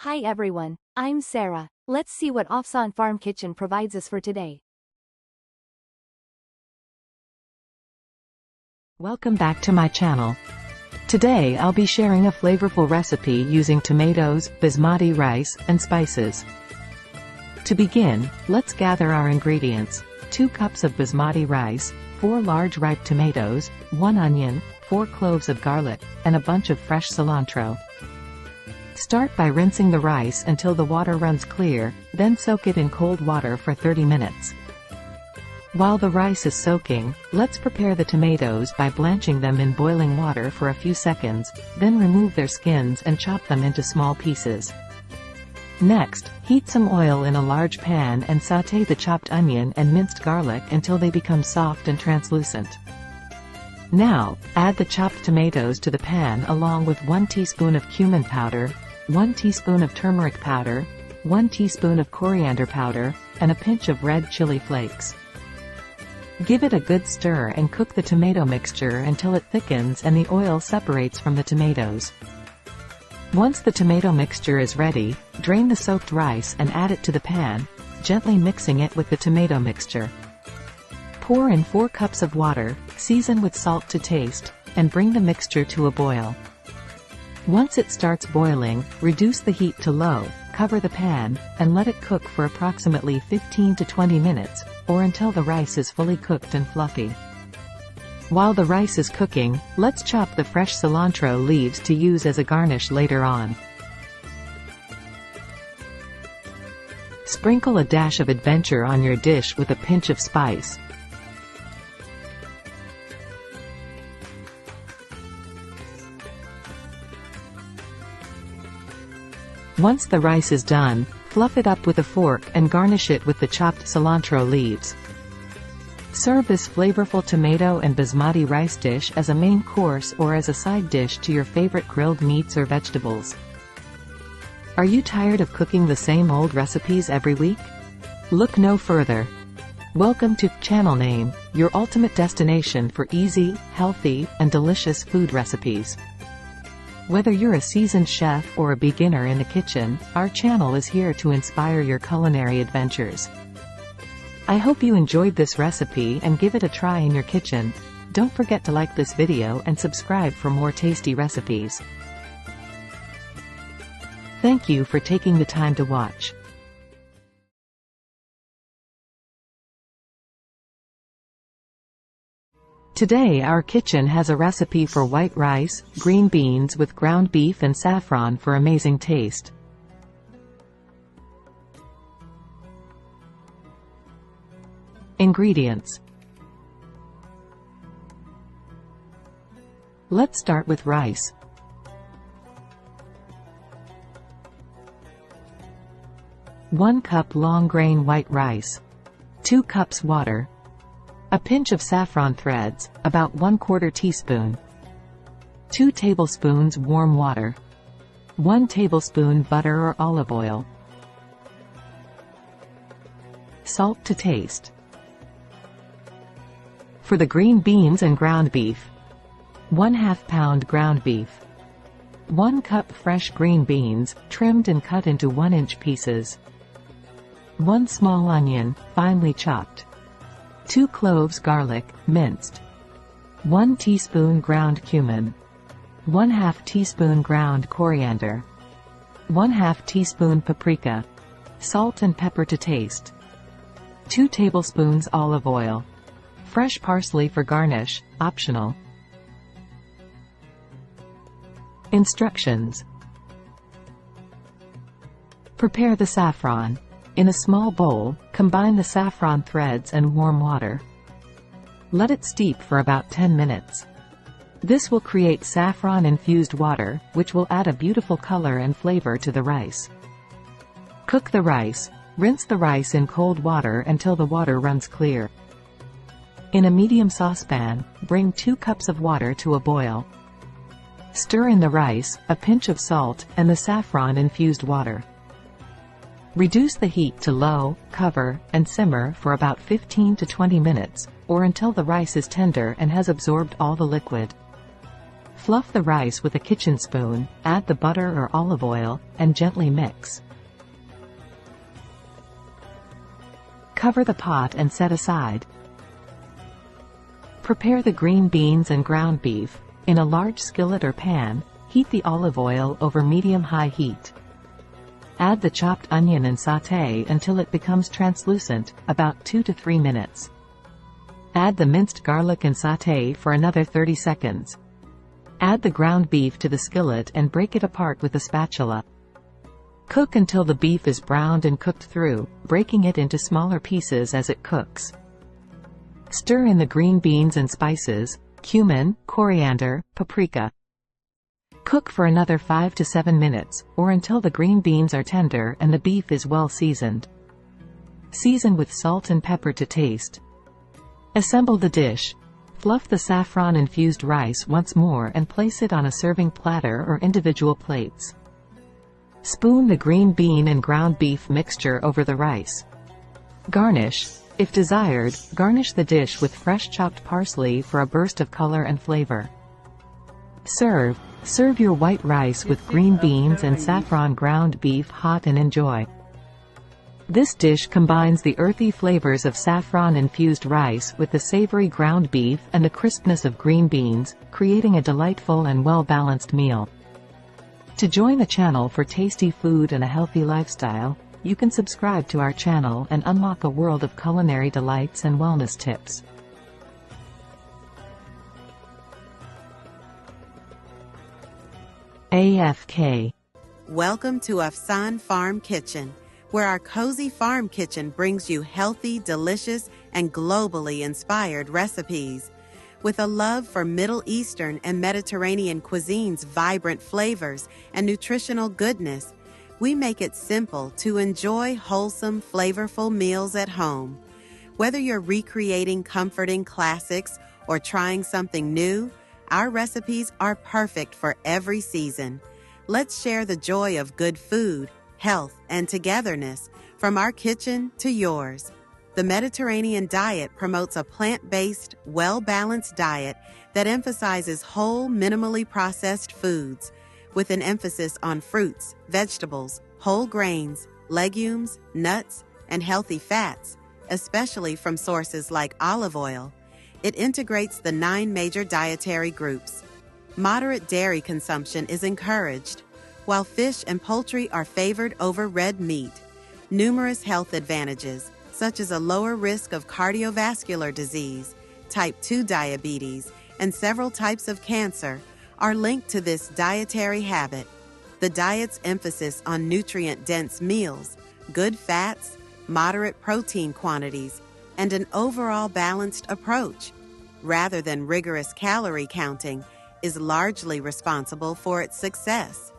Hi everyone, I'm Sarah. Let's see what Afsan Farm Kitchen provides us for today. Welcome back to my channel. Today I'll be sharing a flavorful recipe using tomatoes, basmati rice, and spices. To begin, let's gather our ingredients. 2 cups of basmati rice, 4 large ripe tomatoes, 1 onion, 4 cloves of garlic, and a bunch of fresh cilantro. Start by rinsing the rice until the water runs clear, then soak it in cold water for 30 minutes. While the rice is soaking, let's prepare the tomatoes by blanching them in boiling water for a few seconds, then remove their skins and chop them into small pieces. Next, heat some oil in a large pan and sauté the chopped onion and minced garlic until they become soft and translucent. Now, add the chopped tomatoes to the pan along with 1 teaspoon of cumin powder, 1 teaspoon of turmeric powder, 1 teaspoon of coriander powder, and a pinch of red chili flakes. Give it a good stir and cook the tomato mixture until it thickens and the oil separates from the tomatoes. Once the tomato mixture is ready, drain the soaked rice and add it to the pan, gently mixing it with the tomato mixture. Pour in 4 cups of water, season with salt to taste, and bring the mixture to a boil. Once it starts boiling, reduce the heat to low, cover the pan, and let it cook for approximately 15 to 20 minutes, or until the rice is fully cooked and fluffy. While the rice is cooking, let's chop the fresh cilantro leaves to use as a garnish later on. Sprinkle a dash of adventure on your dish with a pinch of spice. Once the rice is done, fluff it up with a fork and garnish it with the chopped cilantro leaves. Serve this flavorful tomato and basmati rice dish as a main course or as a side dish to your favorite grilled meats or vegetables. Are you tired of cooking the same old recipes every week? Look no further. Welcome to Channel Name, your ultimate destination for easy, healthy, and delicious food recipes. Whether you're a seasoned chef or a beginner in the kitchen, our channel is here to inspire your culinary adventures. I hope you enjoyed this recipe and give it a try in your kitchen. Don't forget to like this video and subscribe for more tasty recipes. Thank you for taking the time to watch. Today our kitchen has a recipe for white rice, green beans with ground beef and saffron for amazing taste. Ingredients. Let's start with rice. One cup long grain white rice. 2 cups water. A pinch of saffron threads, about 1/4 teaspoon. 2 tablespoons warm water. 1 tablespoon butter or olive oil. Salt to taste. For the green beans and ground beef. 1/2 pound ground beef. 1 cup fresh green beans, trimmed and cut into 1-inch pieces. 1 small onion, finely chopped. 2 cloves garlic, minced. 1 teaspoon ground cumin. 1/2 teaspoon ground coriander. 1/2 teaspoon paprika. Salt and pepper to taste. 2 tablespoons olive oil. Fresh parsley for garnish, optional. Instructions. Prepare the saffron. In a small bowl, combine the saffron threads and warm water. Let it steep for about 10 minutes. This will create saffron-infused water, which will add a beautiful color and flavor to the rice. Cook the rice. Rinse the rice in cold water until the water runs clear. In a medium saucepan, bring 2 cups of water to a boil. Stir in the rice, a pinch of salt, and the saffron-infused water. Reduce the heat to low, cover, and simmer for about 15 to 20 minutes, or until the rice is tender and has absorbed all the liquid. Fluff the rice with a kitchen spoon, add the butter or olive oil, and gently mix. Cover the pot and set aside. Prepare the green beans and ground beef. In a large skillet or pan, heat the olive oil over medium-high heat. Add the chopped onion and sauté until it becomes translucent, about 2 to 3 minutes. Add the minced garlic and sauté for another 30 seconds. Add the ground beef to the skillet and break it apart with a spatula. Cook until the beef is browned and cooked through, breaking it into smaller pieces as it cooks. Stir in the green beans and spices, cumin, coriander, paprika. Cook for another 5 to 7 minutes, or until the green beans are tender and the beef is well seasoned. Season with salt and pepper to taste. Assemble the dish. Fluff the saffron-infused rice once more and place it on a serving platter or individual plates. Spoon the green bean and ground beef mixture over the rice. Garnish. If desired, garnish the dish with fresh chopped parsley for a burst of color and flavor. Serve. Serve your white rice with green beans and saffron ground beef hot and enjoy. This dish combines the earthy flavors of saffron-infused rice with the savory ground beef and the crispness of green beans, creating a delightful and well-balanced meal. To join the channel for tasty food and a healthy lifestyle, you can subscribe to our channel and unlock a world of culinary delights and wellness tips. AFK. Welcome to Afsan Farm Kitchen, where our cozy farm kitchen brings you healthy, delicious, and globally inspired recipes. With a love for Middle Eastern and Mediterranean cuisine's vibrant flavors and nutritional goodness, we make it simple to enjoy wholesome, flavorful meals at home. Whether you're recreating comforting classics or trying something new, our recipes are perfect for every season. Let's share the joy of good food, health, and togetherness from our kitchen to yours. The Mediterranean diet promotes a plant-based, well-balanced diet that emphasizes whole, minimally processed foods, with an emphasis on fruits, vegetables, whole grains, legumes, nuts, and healthy fats, especially from sources like olive oil. It integrates the 9 major dietary groups. Moderate dairy consumption is encouraged, while fish and poultry are favored over red meat. Numerous health advantages, such as a lower risk of cardiovascular disease, type 2 diabetes, and several types of cancer, are linked to this dietary habit. The diet's emphasis on nutrient-dense meals, good fats, moderate protein quantities, and an overall balanced approach, rather than rigorous calorie counting, is largely responsible for its success.